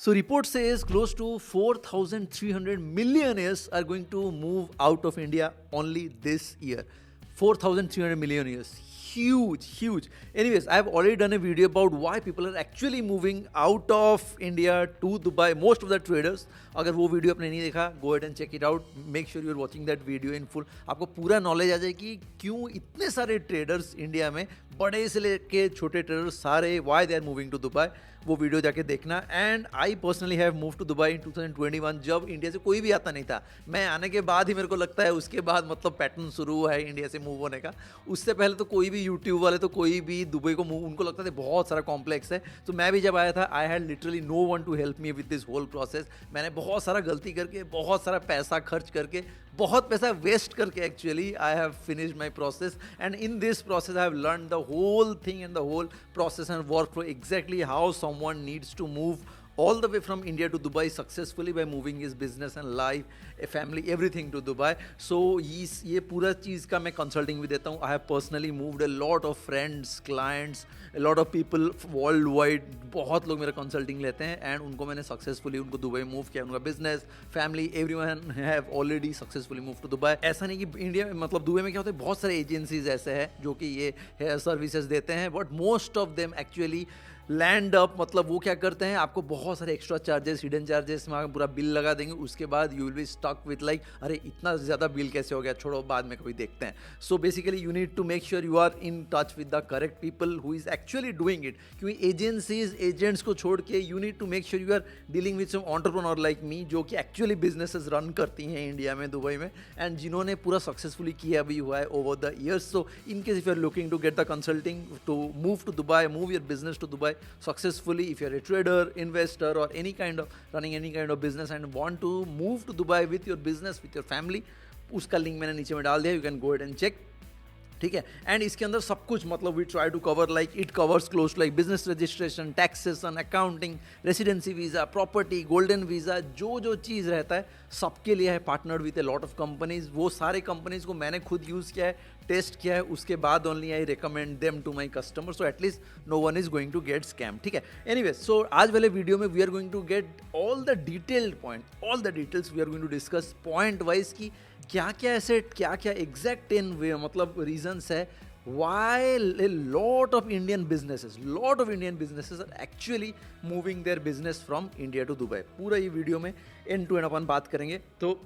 So report says close to 4,300 millionaires are going to move out of India only this year. 4,300 millionaires. Huge, huge. Anyways, I've already done a video about why people are actually moving out of India to Dubai. Most of the traders, अगर वो video आपने नहीं देखा, go ahead and check it out. Make sure you are watching that video in full. आपको पूरा knowledge आ जाए कि क्यों इतने सारे ट्रेडर्स इंडिया में, बड़े से लेके छोटे ट्रेडर्स सारे, why they are moving to Dubai. वो वीडियो जाके देखना. And I personally have move to Dubai in 2021 जब इंडिया से कोई भी आता नहीं था. मैं आने के बाद ही मेरे को लगता है उसके बाद मतलब पैटर्न शुरू हुआ है इंडिया से मूव होने का. उससे पहले तो कोई भी यूट्यूब वाले तो कोई भी दुबई को मूव, उनको लगता था बहुत सारा कॉम्प्लेक्स है. तो मैं भी जब आया था I had literally no one to help me with this whole process. मैंने बहुत सारा गलती करके, बहुत सारा पैसा खर्च करके, बहुत पैसा वेस्ट करके actually I have finished my process. And in this process I have learn the whole thing and the whole process and work flow exactly how someone needs to move all the way from India to Dubai successfully by moving his business and life, a family, everything to Dubai. So ये पूरा चीज़ का मैं consulting भी देता हूँ. I have personally moved a lot of friends, clients, a lot of people worldwide. बहुत लोग मेरा कंसल्टिंग लेते हैं एंड उनको मैंने सक्सेसफुली उनको दुबई मूव किया. उनका business, family, everyone have already successfully move to Dubai. ऐसा नहीं कि इंडिया में, मतलब दुबई में क्या होता है, बहुत सारे एजेंसीज ऐसे हैं जो कि ये सर्विसेज देते हैं, but most of them actually land up, मतलब वो क्या करते हैं, आपको बहुत सारे एक्स्ट्रा चार्जेस, हिडन चार्जेस में पूरा बिल लगा देंगे. उसके बाद you will be stuck with like, अरे इतना ज़्यादा बिल कैसे हो गया, छोड़ो बाद में कभी देखते हैं. So basically you need to make sure you are in touch with the correct people who is actually doing it. क्योंकि एजेंसीज, एजेंट्स को छोड़ के you need to make sure you are dealing with some entrepreneur like me, जो कि actually businesses run करती हैं India में, Dubai में, एंड जिन्होंने पूरा सक्सेसफुली किया भी हुआ है over the years. So in case if you are looking to get the consulting to move to Dubai, move your business to Dubai successfully, if you're a trader, investor, or any kind of running any kind of business and want to move to Dubai with your business, with your family, उसका link मैंने नीचे में डाल दिया. You can go and check. ठीक है. And इसके अंदर सब कुछ, मतलब we try to cover, like it covers close like business registration, taxation, accounting, residency visa, property, golden visa, जो जो चीज़ रहता है सबके लिए है. Partnered with a lot of companies. वो सारे कंपनीज को मैंने खुद यूज़ किया है, टेस्ट किया है, उसके बाद only I recommend them to my customer. So at least no one is going to get scam. ठीक है. एनीवे, सो आज वाले वीडियो में we are going to get all the detailed point, all the details we are going to discuss point wise की क्या क्या ऐसे, क्या क्या एग्जैक्ट 10 मतलब रीजंस है why a lot of Indian businesses are actually moving their business from India to Dubai. पूरा ये वीडियो में एंड टू एंड अपन बात करेंगे. तो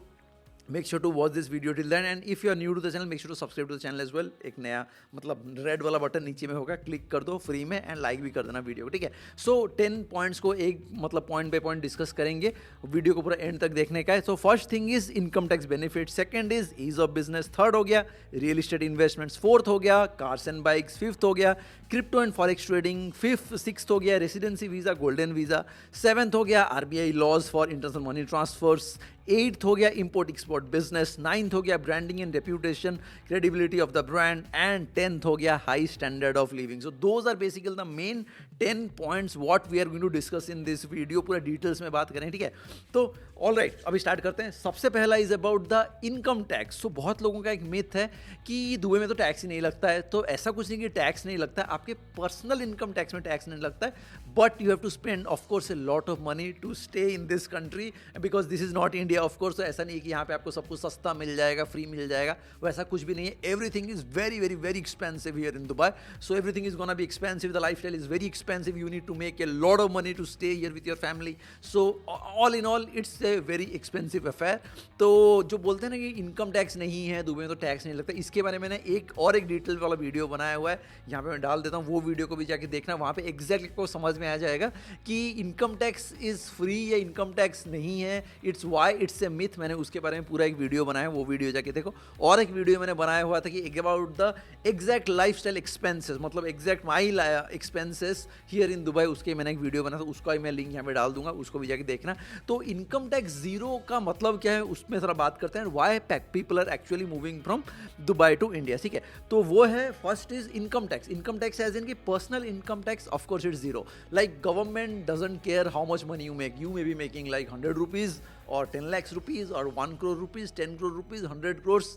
make sure to watch this video till then, and if you are new to the channel make sure to subscribe to the channel as well. एक नया मतलब red वाला बटन नीचे में होगा, क्लिक कर दो फ्री में, एंड लाइक भी कर देना वीडियो को. ठीक है. सो 10 पॉइंट्स को एक मतलब पॉइंट बाय पॉइंट डिस्कस करेंगे. वीडियो को पूरा एंड तक देखने का है. So first thing is income tax benefit, second is ease of business, third हो गया रियल इस्टेट इन्वेस्टमेंट्स, फोर्थ हो गया कार्स एंड बाइक्स, फिफ्थ हो गया crypto and forex trading, fifth sixth हो गया residency visa, golden visa, seventh हो गया RBI laws for international money transfers, eighth हो गया इंपोर्ट एक्सपोर्ट बिजनेस, नाइन्थ हो गया branding and reputation, credibility of the brand, and tenth हो गया high standard of living. So those are basically the main 10 points what we are going to discuss in this video. पूरा details में बात करें. ठीक है. तो ऑल राइट, अभी स्टार्ट करते हैं. सबसे पहला is about the income tax. So बहुत लोगों का एक मिथ है कि दुबई में तो टैक्स ही नहीं लगता है. तो ऐसा कुछ नहीं कि टैक्स नहीं लगता है, आपके पर्सनल इनकम टैक्स में टैक्स नहीं लगता है, but you have to spend of course a lot of money to stay in this country, because this is not India. Of course ऐसा नहीं है कि यहाँ पे आपको सब कुछ सस्ता मिल जाएगा, फ्री मिल जाएगा, वैसा कुछ भी नहीं है. Everything is very very very expensive here in Dubai. So everything is gonna be expensive, the lifestyle is very expensive, you need to make a lot of money to stay here with your family. So all in all it's a very expensive affair. तो जो बोलते हैं ना कि income tax नहीं है Dubai में तो टैक्स नहीं लगता, इसके बारे में मैंने एक डिटेल वाला वीडियो बनाया हुआ है, यहाँ पे मैं डाल देता हूँ. वो वीडियो को भी जाके देखना, वहाँ पे एग्जैक्टली आपको समझ में आ जाएगा कि इनकम टैक्स इज फ्री या इनकम टैक्स नहीं है. It's why it's a myth. मैंने उसके बारे में पूरा एक वीडियो बनाया, वो वीडियो जाके देखो. और एक वीडियो मैंने बनाया हुआ था कि about the exact lifestyle expenses, मतलब exact my expenses here in Dubai, उसके मैंने एक वीडियो बनाया था, उसका मैं लिंक यहाँ पे डाल दूंगा, उसको भी जाके देखना. तो इनकम टैक्स जीरो का मतलब क्या है उसमें थोड़ा बात करते हैं. Why people are actually moving from Dubai to India. ठीक है. तो वो है first is income tax. Income tax as in की personal income tax of course it's zero. Like government doesn't care how much money you make. You may be making like 100 rupees or 10 lakhs rupees or 1 crore rupees, 10 crore rupees, 100 crores.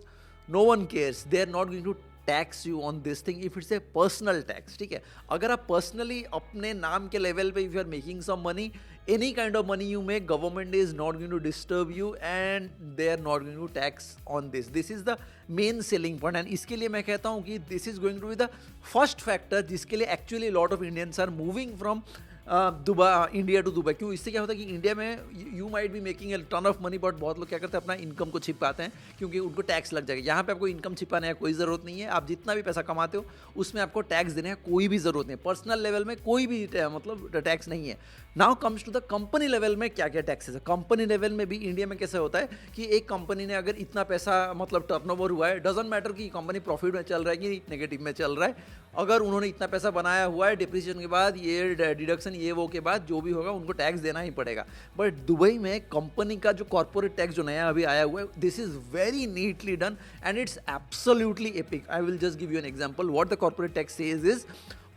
No one cares. They are not going to tax you on this thing if it's a personal tax. ठीक है. अगर आप personally अपने नाम के level पे if you are making some money any kind of money you make, government is not going to disturb you and they are not going to tax on this. This is the main selling point and इसके लिए मैं कहता हूँ कि this is going to be the first factor जिसके लिए actually a lot of Indians are moving from Dubai, India to Dubai. क्यों? इससे क्या होता है कि इंडिया में you might be making a ton of money, but बहुत लोग क्या करते हैं अपना इनकम को छिपाते हैं क्योंकि उनको टैक्स लग जाएगा. यहाँ पे आपको इनकम छिपाने का कोई ज़रूरत नहीं है. आप जितना भी पैसा कमाते हो उसमें आपको टैक्स देने का कोई भी ज़रूरत नहीं है. पर्सनल लेवल में कोई भी मतलब टैक्स नहीं है. Now comes to the company level में क्या क्या टैक्सेस है. कंपनी लेवल में भी इंडिया में कैसे होता है कि एक कंपनी ने अगर इतना पैसा मतलब टर्नओवर हुआ है, डजंट मैटर कि कंपनी प्रॉफिट में चल रहा है कि नेगेटिव में चल रहा है, अगर उन्होंने इतना पैसा बनाया हुआ है डिप्रिसिएशन के बाद, ये डिडक्शन ये वो के बाद जो भी होगा उनको टैक्स देना ही पड़ेगा. बट दुबई में कंपनी का जो कॉर्पोरेट टैक्स जो नया अभी आया हुआ है, this is very neatly done and it's absolutely epic. I will just give you an example. What the corporate tax says is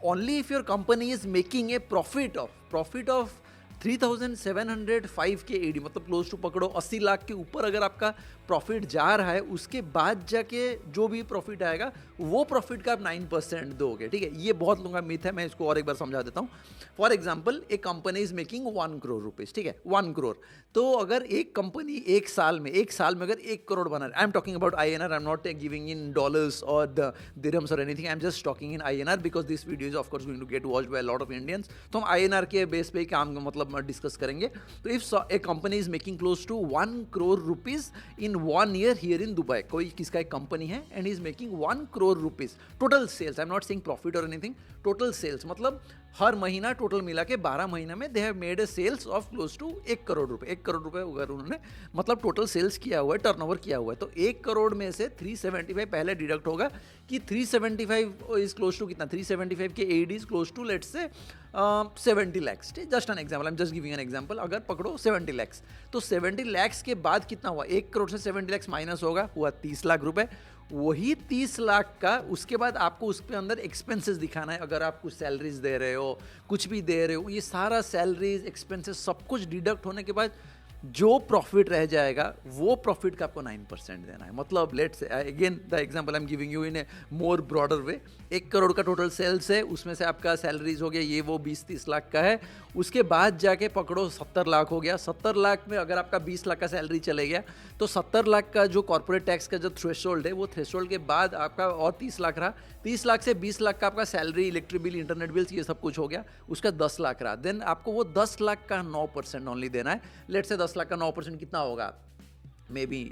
only if your company is making a profit of 3,705 के AD, मतलब close to पकड़ो 80 लाख के ऊपर अगर आपका profit जा रहा है, उसके बाद जाके जो भी प्रॉफिट आएगा वो प्रॉफिट का आप 9% दोगे. ठीक है, ये बहुत लोगों का मिथ है. मैं इसको और एक बार समझा देता हूँ. फॉर एग्जाम्पल, एक company is making 1 crore rupees. ठीक है, 1 करोड़. तो अगर एक कंपनी एक साल में अगर 1 करोड़ बना रहा है, I am talking about INR, I am not giving in dollars और द दिरहम्स और anything, I am just talking in INR because this video is of course going to get watched by lot of Indians. तो हम INR के base पे काम मतलब discuss करेंगे. तो if a company is making close to 1 crore rupees in 1 year here in Dubai, कोई किसका एक कंपनी है and is making 1 crore rupees total sales, I am not saying profit और एनीथिंग, टोटल सेल्स मतलब हर महीना टोटल मिला के 12 महीना में they have made a sales of close to 1 crore रुपए. 1 करोड़ रुपए अगर उन्होंने मतलब टोटल सेल्स किया हुआ है, टर्नओवर किया हुआ है, तो 1 करोड़ में से 375 पहले डिडक्ट होगा कि 375 इज क्लोज टू कितना, 375 के AED is close to let's say 70 lakhs. Just an example, I am just giving an example. अगर पकड़ो 70 lakhs, तो 70 lakhs के बाद कितना हुआ, 1 करोड़ से 70 lakhs माइनस होगा, हुआ 30 लाख रुपए. वही 30 लाख का उसके बाद आपको उसके अंदर एक्सपेंसेस दिखाना है. अगर आप कुछ सैलरीज दे रहे हो, कुछ भी दे रहे हो, ये सारा सैलरीज एक्सपेंसेस सब कुछ डिडक्ट होने के बाद जो प्रॉफिट रह जाएगा वो प्रॉफिट का आपको 9% देना है. मतलब let's again the example I am giving you in a more broader way. 1 crore का टोटल सेल्स है, उसमें से आपका सैलरीज हो गया ये वो 20-30 लाख का है. उसके बाद जाके पकड़ो 70 लाख हो गया. 70 लाख में अगर आपका 20 लाख का सैलरी चले गया तो 70 लाख का जो कॉर्पोरेट टैक्स का जो थ्रेशोल्ड है, वो थ्रेशोल्ड के बाद आपका और 30 लाख रहा. 30 लाख से 20 लाख का आपका salary, electric bill, internet bills, ये सब कुछ हो गया. उसका 10 लाख रहा. देन आपको वो 10 लाख का 9% ओनली देना है. लेट से 10 लाख का 9% कितना होगा, मे बी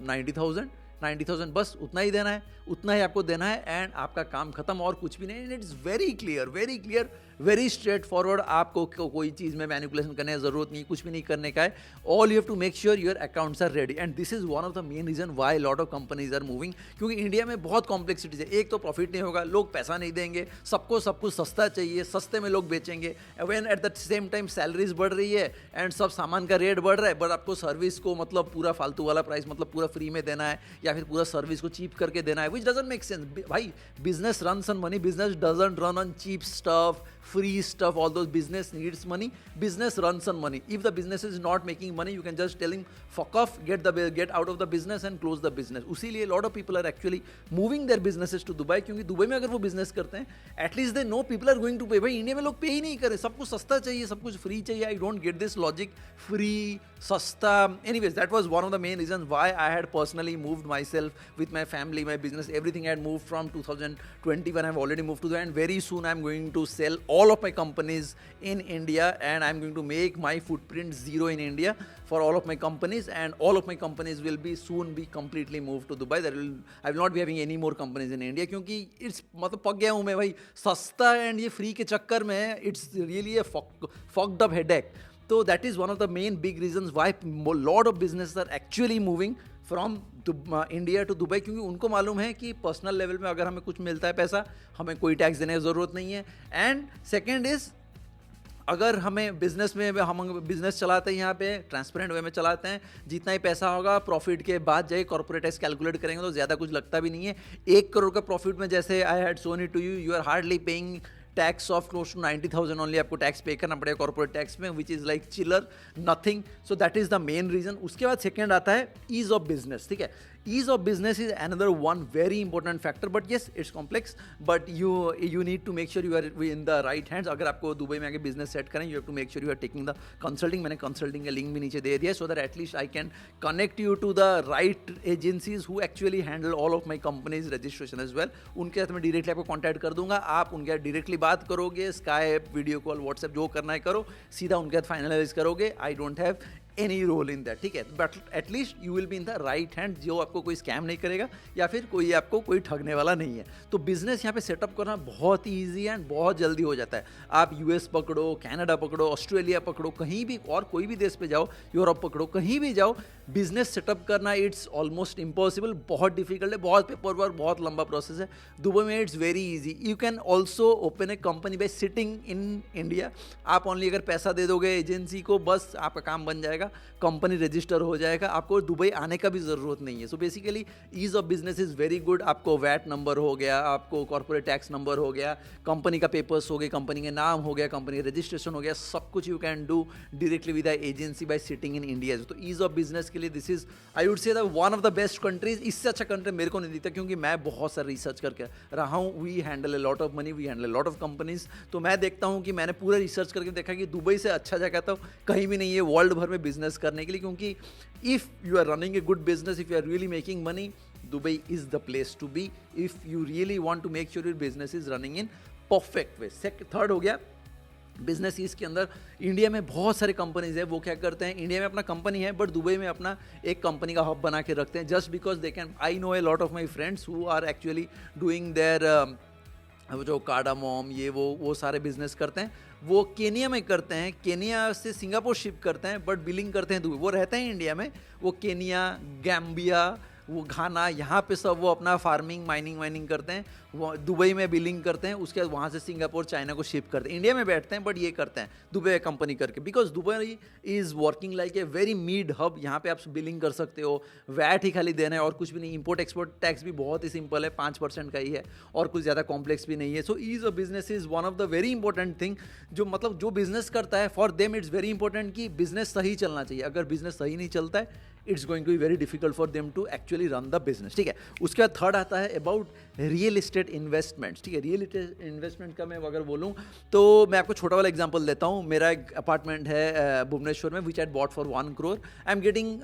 90,000, बस उतना ही देना है, उतना ही आपको देना है एंड आपका काम खत्म, और कुछ भी नहीं. It's very clear, very straight forward. आपको कोई चीज़ में मैनिपुलेशन करने की जरूरत नहीं, कुछ भी नहीं करने का है. All you have to make sure your accounts are ready and this is one of the main reason why lot of companies are moving. क्योंकि इंडिया में बहुत कॉम्प्लेक्सिटीज है. एक तो प्रॉफिट नहीं होगा, लोग पैसा नहीं देंगे, सबको सब कुछ सस्ता चाहिए, सस्ते में लोग बेचेंगे. When eight the same time salaries बढ़ रही है एंड सब सामान का रेट बढ़ रहा है, बट आपको सर्विस को मतलब पूरा फालतू वाला प्राइस, मतलब पूरा फ्री में देना है या फिर पूरा सर्विस को चीप करके देना है, विच डजंट मेक सेंस. भाई, business runs on money, business doesn't run on cheap stuff, free stuff. All those business needs money, business runs on money. If the business is not making money, you can just tell him fuck off, get out of the business and close the business. उसीलिए lot of people are actually moving their businesses to Dubai, क्योंकि Dubai में अगर वो business करते हैं at least they know people are going to pay. भाई, India में लोग पे ही नहीं करे, सब कुछ सस्ता चाहिए, सब कुछ फ्री चाहिए. I don't get this logic, free सस्ता. Anyways, that was one of the main reasons why I had personally moved myself with my family, my business, everything. I had moved from 2020 when I've already moved to Dubai, and very soon I'm going to sell all of my companies in India and I'm going to make my footprint zero in India for all of my companies, and all of my companies will be soon be completely moved to Dubai. I will not be having any more companies in India, क्योंकि it's मतलब पक गया हूँ मैं भाई सस्ता and ये free के चक्कर में. It's really a fucked up headache. So that is one of the main big reasons why lot of businesses are actually moving from India to Dubai, क्योंकि उनको मालूम है कि पर्सनल लेवल में अगर हमें कुछ मिलता है पैसा, हमें कोई टैक्स देने की ज़रूरत नहीं है. एंड सेकेंड इज़, अगर हमें बिजनेस में हम बिजनेस चलाते हैं यहाँ पे ट्रांसपेरेंट वे में चलाते हैं, जितना ही पैसा होगा प्रॉफिट के बाद जाए कॉर्पोरेट टैक्स कैलकुलेट करेंगे तो ज़्यादा कुछ लगता भी नहीं है. 1 करोड़ का प्रॉफिट में जैसे I had shown it to you, you are hardly paying tax of close to 90,000 only. आपको टैक्स पे करना पड़ेगा कॉर्पोरेट टैक्स में, विच इज़ लाइक चिलर, nothing. So that is the main reason. उसके बाद सेकेंड आता है ईज ऑफ बिजनेस. ठीक है, ease of business is another one very important factor, but yes, it's complex, but you need to make sure you are in the right hands. अगर आपको Dubai में आके business set करें, you have to make sure you are taking the consulting. मैंने consulting का link भी नीचे दे दिया, so that at least I can connect you to the right agencies who actually handle all of my company's registration as well. उनके साथ मैं directly आपको contact कर दूंगा, आप उनके साथ directly बात करोगे, Skype, video call, WhatsApp जो करना है करो, सीधा उनके साथ finalize करोगे. I don't have any role in that, ठीक है, but at least you will be in the right hand, जो आपको कोई स्कैम नहीं करेगा या फिर कोई आपको कोई ठगने वाला नहीं है. तो बिजनेस यहाँ पे सेटअप करना बहुत ही ईजी है एंड बहुत जल्दी हो जाता है. आप यूएस पकड़ो, कनाडा पकड़ो, ऑस्ट्रेलिया पकड़ो, कहीं भी और कोई भी देश पे जाओ, यूरोप पकड़ो, कहीं भी जाओ, बिजनेस सेटअप करना इट्स ऑलमोस्ट इम्पॉसिबल, बहुत डिफिकल्ट है, बहुत पेपर वर्क, बहुत लंबा प्रोसेस है. दुबई में it's very easy. You can also open A company by sitting in India. आप ओनली अगर पैसा दे दोगे एजेंसी को, बस आपका काम बन जाएगा, कंपनी रजिस्टर हो जाएगा, आपको दुबई आने का भी ज़रूरत नहीं है. So basically ease of business is very good. आपको वैट नंबर हो गया, आपको कॉर्पोरेट टैक्स नंबर हो गया, कंपनी का पेपर्स हो गए, कंपनी के नाम हो गया, कंपनी रजिस्ट्रेशन हो गया, सब कुछ you can do directly with the agency bye sitting in India. तो ईज ऑफ बिजनेस के लिए दिस इज आई वुड से the one of the best countries. इससे अच्छा कंट्री मेरे को नहीं दिखता, क्योंकि मैं बहुत सारा रिसर्च करके रहा हूँ. We handle a lot of money, we handle a lot of companies. तो मैं देखता हूँ कि मैंने पूरा रिसर्च करके देखा कि दुबई से अच्छा जगह तो कहीं भी नहीं है वर्ल्ड भर में बिजनेस करने के लिए. क्योंकि if you are running a good business, if you are really making money, Dubai is the place to be if you really want to make sure your business is running in perfect way. Third हो गया business. इसके अंदर India में बहुत सारे companies है, वो क्या करते हैं, इंडिया में अपना कंपनी है बट दुबई में अपना एक कंपनी का हब बना के रखते हैं, just because they can. I know a lot of my friends who are actually doing there जो कार्डामोम, ये वो सारे बिजनेस करते हैं. वो केनिया में करते हैं, केनिया से सिंगापुर शिप करते हैं, बट बिलिंग करते हैं दुबई. वो रहते हैं इंडिया में, वो केनिया, गैम्बिया, वो घाना, यहाँ पे सब वो अपना फार्मिंग, माइनिंग वाइनिंग करते हैं, वो दुबई में बिलिंग करते हैं, उसके बाद वहाँ से सिंगापुर, चाइना को शिप करते हैं. इंडिया में बैठते हैं बट ये करते हैं दुबई कंपनी करके, because Dubai is working like a very mid hub. यहाँ पे आप बिलिंग कर सकते हो, वैट ही खाली देना है और कुछ भी नहीं. इंपोर्ट एक्सपोर्ट टैक्स भी बहुत ही सिंपल है, 5% का ही है और कुछ ज़्यादा कॉम्प्लेक्स भी नहीं है. So ease of business is one of the very important thing. जो मतलब जो बिजनेस करता है, for them it's very important कि बिजनेस सही चलना चाहिए. अगर बिजनेस सही नहीं चलता है, it's going to be very difficult for them to actually run the business, ठीक है. उसके बाद थर्ड आता है अबाउट रियल एस्टेट इन्वेस्टमेंट्स, ठीक है. रियल एस्टेट इन्वेस्टमेंट का मैं अगर बोलूँ तो मैं आपको छोटा वाला एग्जांपल देता हूँ. मेरा एक अपार्टमेंट है भुवनेश्वर में, which I bought for 1 crore. I am getting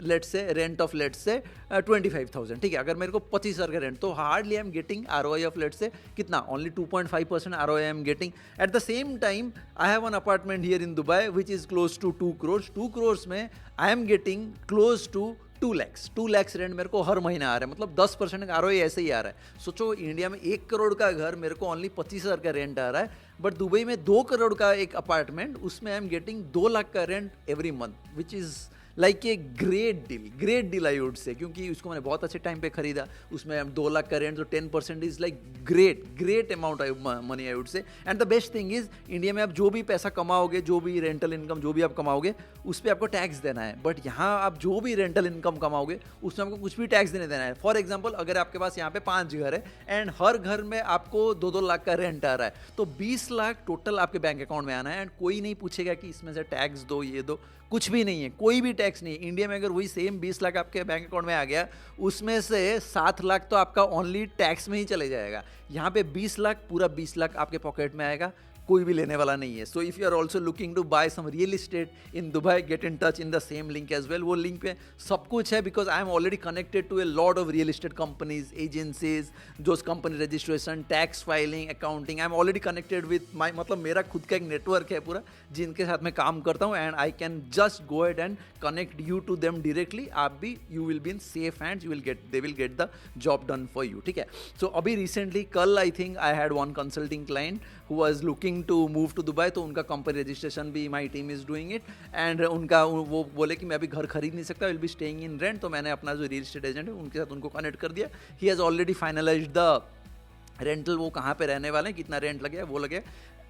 let's say rent of let's say 25,000, ठीक है. अगर मेरे को 25,000 का रेंट, तो hardly I am getting ROI of let's say कितना, only 2.5% ROI I am getting. At the same time I have one apartment here in Dubai which is close to 2 crores. 2 crores में I am getting close to 2 lakhs. 2 lakhs rent मेरे को हर महीना आ रहा है, मतलब 10% का ROI ऐसे ही आ रहा है. सोचो इंडिया में 1 करोड़ का घर, मेरे को ओनली 25,000 का रेंट आ रहा है, बट दुबई में 2 करोड़ का एक अपार्टमेंट, उसमें आई एम गेटिंग 2 लाख का rent every month, which is like a great deal I would say. क्योंकि उसको मैंने बहुत अच्छे टाइम पे खरीदा, उसमें 2 लाख का रेंट, तो 10% is like great amount money I would से. And the best thing is India में आप जो भी पैसा कमाओगे, जो भी रेंटल इनकम जो भी आप कमाओगे, उस पर आपको टैक्स देना है. बट यहाँ आप जो भी रेंटल इनकम कमाओगे, उसमें आपको कुछ भी टैक्स देना है. फॉर एग्जाम्पल, अगर आपके पास यहाँ पे 5 घर है एंड हर घर में आपको 2-2 लाख का रेंट आ रहा है, तो 20 लाख टोटल आपके बैंक अकाउंट में आना है. एंड कोई नहीं पूछेगा कि इसमें से टैक्स दो, ये दो, कुछ भी नहीं है, कोई भी टैक्स नहीं है. इंडिया में अगर वही सेम 20 लाख आपके बैंक अकाउंट में आ गया, उसमें से 7 लाख तो आपका ओनली टैक्स में ही चले जाएगा. यहाँ पे 20 लाख, पूरा 20 लाख आपके पॉकेट में आएगा, कोई भी लेने वाला नहीं है. So if you are also looking to buy some real estate in Dubai, get in touch in the same link as well. वो लिंक पे सब कुछ है, because I am already connected to a lot of real estate companies, agencies, जो company registration, tax filing, accounting. I am already connected with my, मतलब मेरा खुद का एक नेटवर्क है पूरा, जिनके साथ मैं काम करता हूँ. And I can just go ahead and connect you to them directly. आप भी, you will be in safe hands, you will get, they will get the job done for you, ठीक है. सो अभी रिसेंटली कल I think I had one consulting client who was looking to move to Dubai. तो उनका company registration भी my team is doing it. And उनका वो बोले कि मैं अभी घर खरीद नहीं सकता, will be staying in rent. तो मैंने अपना जो रियल एस्टेट एजेंट है उनके साथ उनको कनेक्ट कर दिया. He has already finalised the rental, वो कहाँ पे रहने वाले हैं, कितना रेंट लगे, वो लगे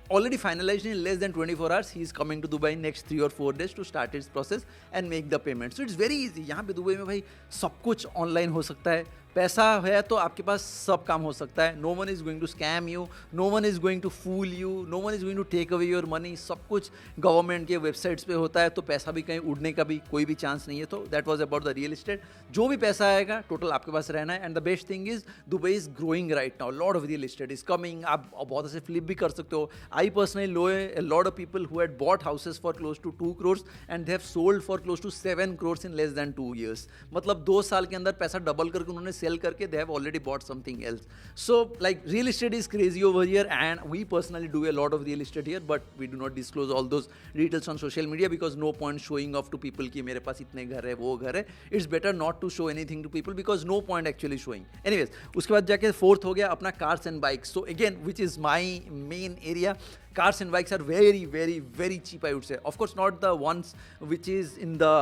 already finalized in less than 24 hours. He is coming to Dubai in next 3 or 4 days to start his process and make the payment. So it's very easy. यहाँ पे दुबई में भाई सब कुछ ऑनलाइन हो सकता है. पैसा है तो आपके पास सब काम हो सकता है. No one is going to scam you, no one is going to fool you, no one is going to take away your money. सब कुछ गवर्नमेंट के वेबसाइट्स पे होता है, तो पैसा भी कहीं उड़ने का भी कोई भी चांस नहीं है. तो that was about the real estate. जो भी पैसा आएगा टोटल आपके पास रहना है. And the best thing is Dubai is growing right now. Lot of real estate is coming. आप बहुत ऐसे फ्लिप भी कर सकते हो. I personally know a lot of people who had bought houses for close to 2 crores and they have sold for close to 7 crores in less than 2 years. मतलब 2 साल के अंदर पैसा डबल करके उन्होंने सेल करके they have already bought something else. So like real estate is crazy over here and we personally do a lot of real estate here, but we do not disclose all those details on social media because no point showing off to people कि मेरे पास इतने घर है वो घर है. It's better not to show anything to people because no point actually showing. Anyways, उसके बाद जाके फोर्थ हो गया अपना cars and bikes. So again which is my main area. Cars and bikes are very, very, very cheap, I would say. Of course, not the ones which is in the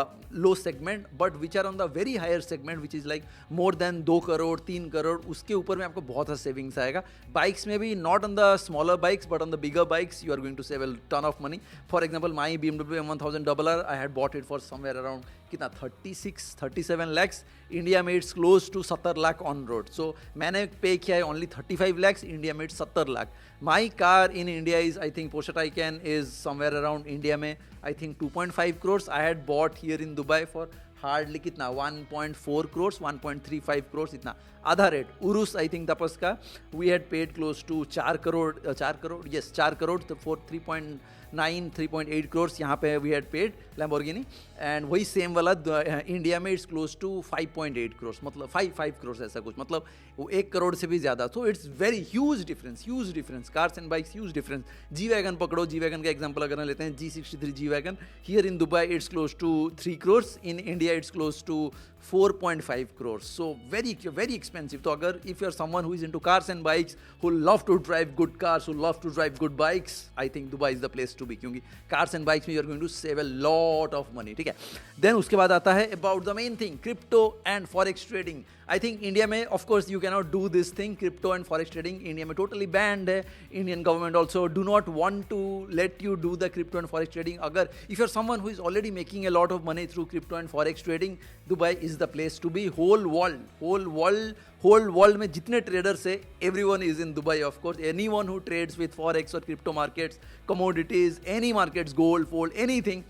low segment, but which are on the very higher segment, which is like more than 2 crore 3 crore. उसके ऊपर में आपको बहुत सा savings आएगा. Bikes में भी not on the smaller bikes, but on the bigger bikes, you are going to save a ton of money. For example, my BMW M1000RR, I had bought it for somewhere around कितना 36-37 lakhs. India में it's close to 70 lakh on road. So मैंने pay किया है only 35 lakhs. India में it's 70 lakh. My car in India is I think Porsche Taycan is somewhere around India में I think 2.5 crores. I had bought here in Dubai for hardly कितना 1.4 crores 1.35 crores इतना आधा rate. Urus I think तपस का we had paid close to 4 crore yes 4 crore for 3.8 crores यहाँ पे we had paid Lamborghini. And वही same वाला India में इट्स क्लोज टू 5.8 crores मतलब 5 crores ऐसा कुछ, मतलब वो 1 करोड़ से भी ज़्यादा. तो it's very huge difference. Cars and bikes huge difference. G wagon पकड़ो, जी वैगन का एग्जाम्पल अगर लेते हैं G63 G wagon. Here in Dubai it's close to 3 crores. In India it's close to 4.5 crores. So very expensive. तो अगर if you are someone who is into cars and bikes, who love to drive good cars, who love to drive good bikes, I think Dubai is the place to be. क्योंकि cars and bikes में you are going to save a lot of money. ठीक है. Then उसके बाद आता है about the main thing, crypto and forex trading. I think India में of course you cannot do this thing, crypto and forex trading. India में totally banned है. Indian government also do not want to let you do the crypto and forex trading. अगर if you are someone who is already making a lot of money through crypto and forex trading, Dubai is the place to be. whole world में जितने traders है, everyone is in Dubai of course. Anyone who trades with forex or crypto markets, commodities, any markets, gold, gold, anything,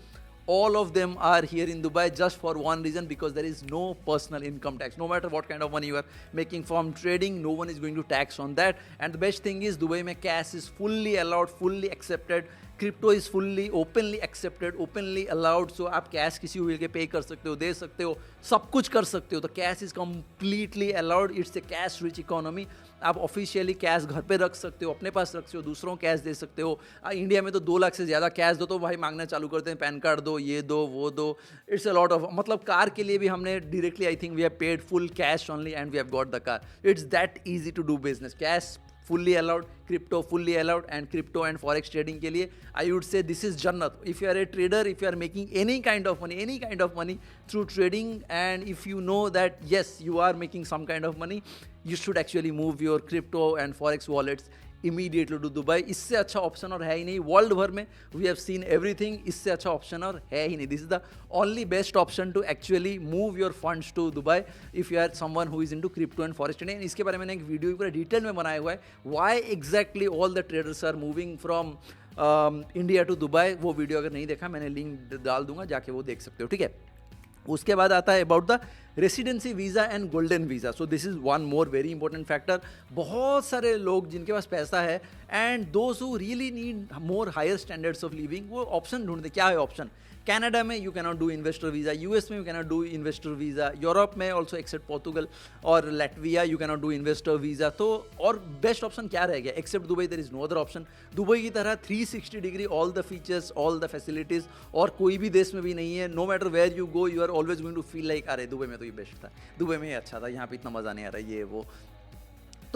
all of them are here in Dubai just for one reason, because there is no personal income tax. No matter what kind of money you are making from trading, no one is going to tax on that. And the best thing is Dubai mein cash is fully allowed, fully accepted. Crypto is fully openly accepted, openly allowed. So आप cash किसी को के पे कर सकते हो, दे सकते हो, सब कुछ कर सकते हो. तो cash is completely allowed. It's a cash rich economy. आप ऑफिशियली कैश घर पे रख सकते हो, अपने पास रख सकते हो, दूसरों को कैश दे सकते हो. इंडिया में तो 2 लाख से ज़्यादा कैश दो तो भाई मांगना चालू करते हैं, पैन कार्ड दो, ये दो, वो दो. It's a lot of. मतलब कार के लिए भी हमने directly I think we have paid full cash only and we have got the car. It's that easy to do business. Cash fully allowed, crypto fully allowed, and crypto and forex trading के लिए I would say this is jannat. If you are a trader, if you are making any kind of money through trading, and if you know that yes you are making some kind of money, you should actually move your crypto and forex wallets immediately to Dubai. इससे अच्छा option और है ही नहीं. World भर में we have seen everything. इससे अच्छा ऑप्शन और है ही नहीं. This is the only best option to actually move your funds to Dubai if you are someone who is into crypto and forex trading. इसके बारे में मैंने एक वीडियो पूरा डिटेल में बनाया हुआ है. Why exactly all the traders are moving from India to Dubai. वो वीडियो अगर नहीं देखा मैंने लिंक डाल दूंगा, जाके वो देख सकते हो. ठीक है. उसके बाद आता है about the residency visa and golden visa. So this is one more very important factor. बहुत सारे लोग जिनके पास पैसा है and those who really need more higher standards of living, वो ऑप्शन ढूंढते. क्या है ऑप्शन? कनाडा में you cannot do investor visa, US में you cannot do investor visa, Europe में ऑल्सो एक्सेप्ट पोर्तुगल और Latvia you cannot do investor visa. तो और बेस्ट ऑप्शन क्या रह गया? Except Dubai there is no other option. Dubai की तरह 360 degree all the features, all the facilities और कोई भी देश में भी नहीं है. No matter where you go, you are always going to feel like अरे दुबई में तो ये बेस्ट था, दुबई में ये अच्छा था, यहाँ पे इतना मज़ा नहीं आ रहा, ये वो.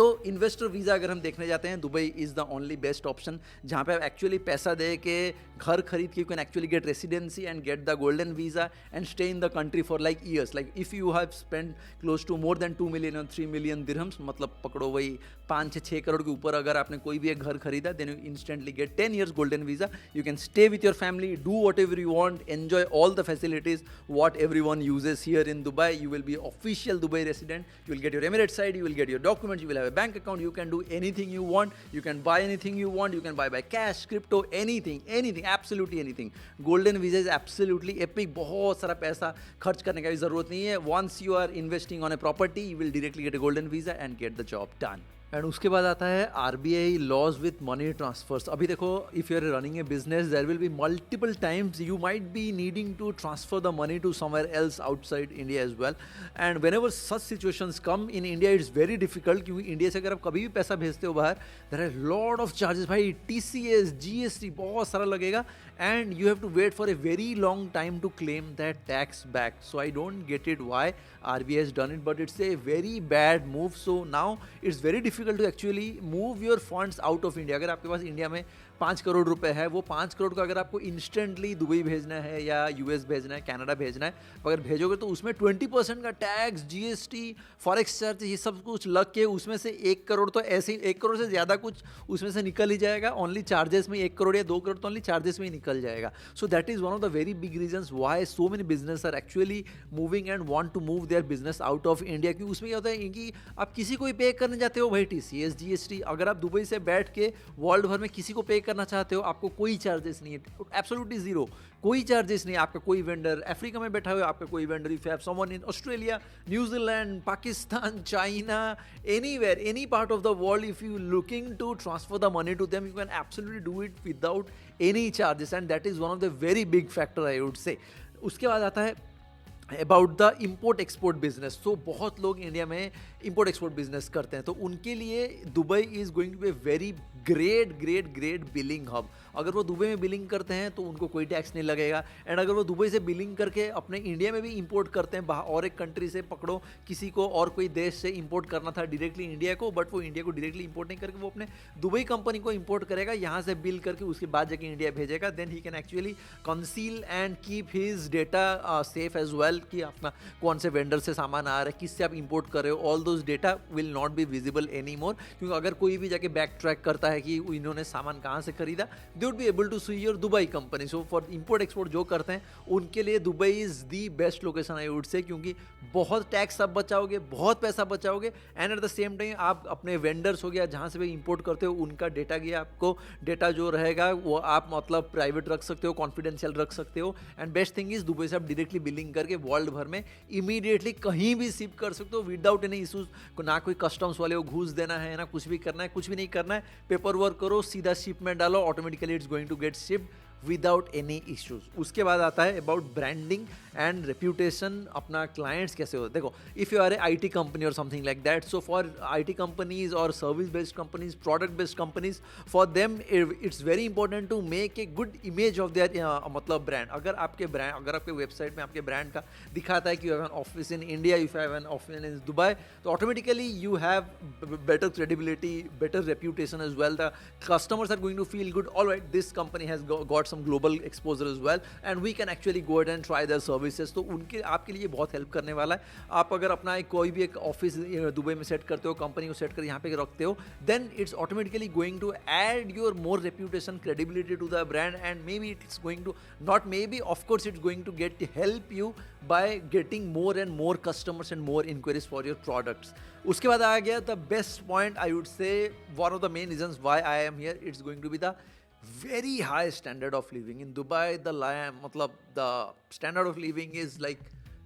तो इन्वेस्टर वीज़ा अगर हम देखने जाते हैं, Dubai is the only best option, जहाँ पे आप एक्चुअली पैसा दे के घर खरीद के you can actually get residency and get the golden visa and stay in the country for like years. Like if you have spend close to more than 2 million और 3 million dirhams, मतलब पकड़ो वही 5 से 6 करोड़ के ऊपर अगर आपने कोई भी एक घर खरीदा, then you instantly get 10 years golden visa. You can stay with your family, do whatever you want, enjoy all the facilities what everyone uses here in Dubai. You will be official Dubai resident. You will get your Emirates side, you will get your documents, you will have a bank account, you can do anything you want, you can buy anything you want, you can buy by cash, crypto, anything, absolutely anything. Golden visa is absolutely epic. बहुत सारा पैसा खर्च करने का भी ज़रूरत नहीं है. Once you are investing on a property, you will directly get a golden visa and get the job done. And उसके बाद आता है RBI laws with money transfers. अभी देखो, if you are running a business, there will be multiple times you might be needing to transfer the money to somewhere else outside India as well. And whenever such situations come in India, it's very difficult, क्योंकि India से अगर आप कभी भी पैसा भेजते हो बाहर, there are lot of charges भाई, TCS, GST बहुत सारा लगेगा, and you have to wait for a very long time to claim that tax back. So I don't get it why RBI has done it, but it's a very bad move. So now it's very difficult to actually move your funds out of India. अगर आपके पास India में 5 करोड़ रुपए है, वो 5 करोड़ को अगर आपको instantly Dubai भेजना है या US भेजना है, कनाडा भेजना है, अगर भेजोगे तो उसमें 20% का टैक्स, GST, फॉरेक्स चार्ज, ये सब कुछ लग के उसमें से 1 करोड़ तो ऐसे ही, 1 करोड़ से ज़्यादा कुछ उसमें से निकल ही जाएगा. ओनली चार्जेस में 1 करोड़ या 2 करोड़ तो ओनली चार्जेस में ही निकल जाएगा. So that is one of the very big reasons why so many business are actually moving and want to move their business out of India. क्योंकि उसमें क्या होता है कि आप किसी को ही पे करने जाते हो भाई, TCS, GST, अगर आप दुबई से बैठ के वर्ल्ड भर में किसी को पे करना चाहते हो, आपको कोई चार्जेस नहीं है, एब्सोल्युटली जीरो, कोई चार्जेस नहीं. आपका कोई वेंडर अफ्रीका में बैठा हुआ है, आपका कोई vendor, if you have someone in Australia, New Zealand, Pakistan, China, anywhere, any part of the world, if you looking to transfer the money to them, you can absolutely do it without any charges, and that is one of the very big factor I would say. उसके बाद आता है about the import export business. तो बहुत लोग India में import export business करते हैं, तो उनके लिए Dubai is going to be a very great billing hub. अगर वो दुबई में बिलिंग करते हैं तो उनको कोई टैक्स नहीं लगेगा. एंड अगर वो दुबई से बिलिंग करके अपने इंडिया में भी इंपोर्ट करते हैं, बाहर और एक कंट्री से, पकड़ो किसी को और कोई देश से इंपोर्ट करना था डायरेक्टली इंडिया को, बट वो इंडिया को डायरेक्टली इंपोर्ट नहीं करके वो अपने दुबई कंपनी को इंपोर्ट करेगा, यहाँ से बिल करके उसके बाद जाके इंडिया भेजेगा. Then he can actually conceal and keep his data safe as well, कि अपना कौन से वेंडर से सामान आ रहा है, किससे आप इंपोर्ट कर रहे हो, all those data will not be visible any more. क्योंकि अगर कोई भी जाके बैक ट्रैक करता है कि इन्होंने सामान कहाँ से खरीदा, they would be able to see your Dubai company. So for import export जो करते हैं उनके लिए Dubai is the best location I would say, क्योंकि बहुत टैक्स आप बचाओगे, बहुत पैसा बचाओगे, and at the same time आप अपने वेंडर्स हो गया जहाँ से भी इंपोर्ट करते हो, उनका डेटा गया, आपको डेटा जो रहेगा वो आप मतलब प्राइवेट रख सकते हो, कॉन्फिडेंशियल रख सकते हो. And best thing is Dubai से आप डायरेक्टली बिलिंग करके वर्ल्ड भर में इमीडिएटली कहीं भी शिप कर सकते हो विदाउट एनी इशूज. ना कोई कस्टम्स वाले को घूस देना है, ना कुछ भी करना है, कुछ भी नहीं करना है. पेपर वर्क करो, सीधा शिप में डालो, automatically it's going to get shipped without any issues. उसके बाद आता है अबाउट ब्रांडिंग एंड रेप्यूटेशन. अपना क्लाइंट्स कैसे होते, देखो if you are a IT company और something like that, so for IT companies और service based companies, product based companies, for them it's very important to make a good image of their मतलब brand. अगर आपके website में आपके brand का दिखाता है कि you have an office in India, you have an office in Dubai, तो automatically you have better credibility, better reputation as well. The customers are going to feel good, alright this company has got some global exposure as well and we can actually go ahead and try their services. तो उनके आपके लिए बहुत help करने वाला है. आप अगर अपना कोई भी एक ऑफिस दुबई में सेट करते हो, कंपनी को सेट कर यहाँ पे रखते हो, then it's automatically going to add your more reputation, credibility to the brand, and maybe it's going to, not maybe, of course it's going to help you by getting more and more customers and more inquiries for your products. उसके बाद आ गया the best point, I would say one of the main reasons why I am here, it's going to be the very high standard of living in Dubai. The standard of living is like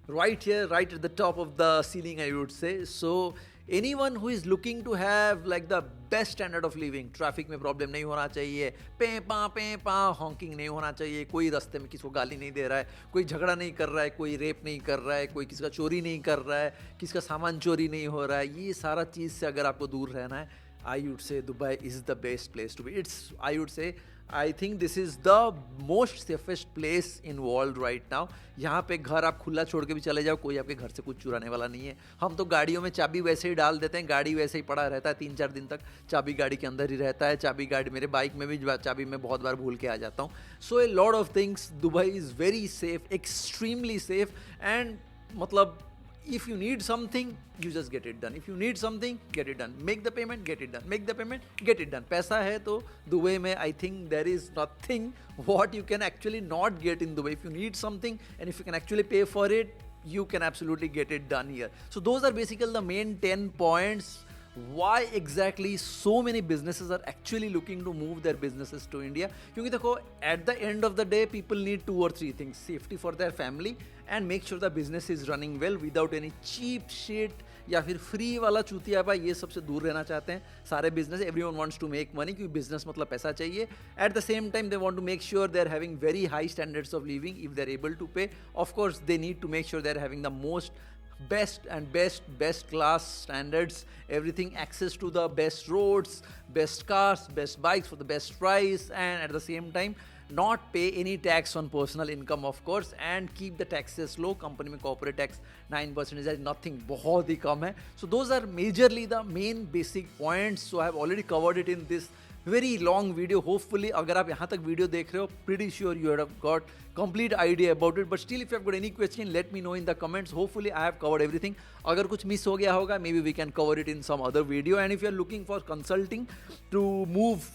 right here, right at the top of the ceiling, I would say. So anyone who is looking to have like the best standard of living, traffic में problem नहीं होना चाहिए, पे पा Hawking नहीं होना चाहिए, कोई रास्ते में किसी को गाली नहीं दे रहा है, कोई झगड़ा नहीं कर रहा है, कोई रेप नहीं कर रहा है, कोई किसी का चोरी नहीं कर रहा है, किसी का सामान चोरी नहीं हो रहा है, ये सारा चीज़ से अगर आपको दूर रहना है, I would say Dubai is the best place to be. It's, I would say, I think this is the most safest place in world right now. यहाँ पे घर आप खुला छोड़ के भी चले जाओ, कोई आपके घर से कुछ चुराने वाला नहीं है. हम तो गाड़ियों में चाबी वैसे ही डाल देते हैं, गाड़ी वैसे ही पड़ा रहता है 3-4 दिन तक, चाबी गाड़ी के अंदर ही रहता है. चाबी गाड़ी, मेरे बाइक में भी चाबी मैं बहुत बार भूल के आ जाता हूँ. So a lot of things, Dubai is very safe, extremely safe. And मतलब if you need something, you just get it done. If you need something, get it done. Make the payment, get it done. Make the payment, get it done. पैसा है तो Dubai में I think there is nothing what you can actually not get in Dubai. If you need something and if you can actually pay for it, you can absolutely get it done here. So those are basically the main 10 points why exactly so many businesses are actually looking to move their businesses to India. क्योंकि देखो at the end of the day people need 2 or 3 things: safety for their family and make sure the business is running well without any cheap shit या फिर free वाला चूतियापा, ये सबसे दूर रहना चाहते हैं सारे business. Everyone wants to make money, क्योंकि बिजनेस मतलब पैसा चाहिए. At the same time they want to make sure they are having very high standards of living if they are able to pay. Of course they need to make sure they are having the most best class standards, everything, access to the best roads, best cars, best bikes for the best price, and at the same time not pay any tax on personal income of course, and keep the taxes low. Company में corporate tax 9% is nothing, बहुत ही कम है. So those are majorly the main basic points. So I have already covered it in this very long video. Hopefully अगर आप यहाँ तक video देख रहे हो, pretty sure you have got complete idea about it. But still if you have got any question, let me know in the comments. Hopefully I have covered everything. अगर कुछ miss हो गया होगा, maybe we can cover it in some other video. And if you are looking for consulting to move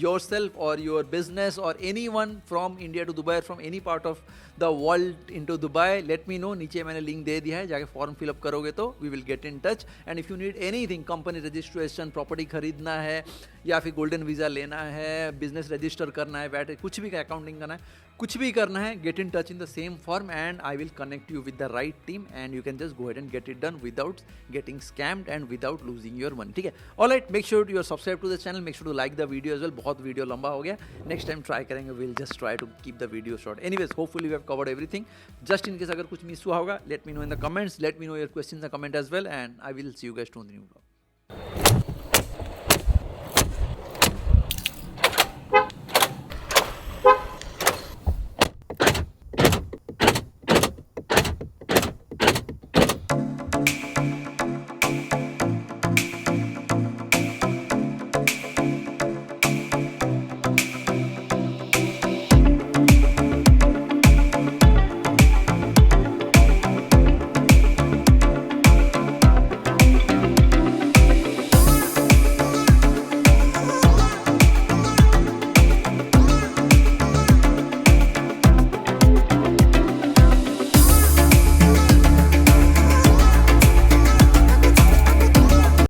yourself or your business or anyone from India to Dubai or from any part of the world into Dubai, let me know. नीचे मैंने link दे दिया है, जाके form fill up करोगे तो we will get in touch. And if you need anything, company registration, property खरीदना है या फिर गोल्डन वीज़ा लेना है, बिजनेस रजिस्टर करना है, वैट कुछ भी अकाउंटिंग करना है, कुछ भी करना है, get in touch in the same form and I will connect you with the right team and you can just go ahead and get it done without getting scammed and without losing your money. ठीक है? Alright, make sure you are subscribed to the channel, make sure to like the video as well. बहुत video लंबा हो गया, next time try करेंगे, we'll just try to keep the video short. Anyways, hopefully we have covered everything. Just in case अगर कुछ miss हुआ होगा, let me know in the comments, let me know your questions in the comment as well, and I will see you guys to the new vlog.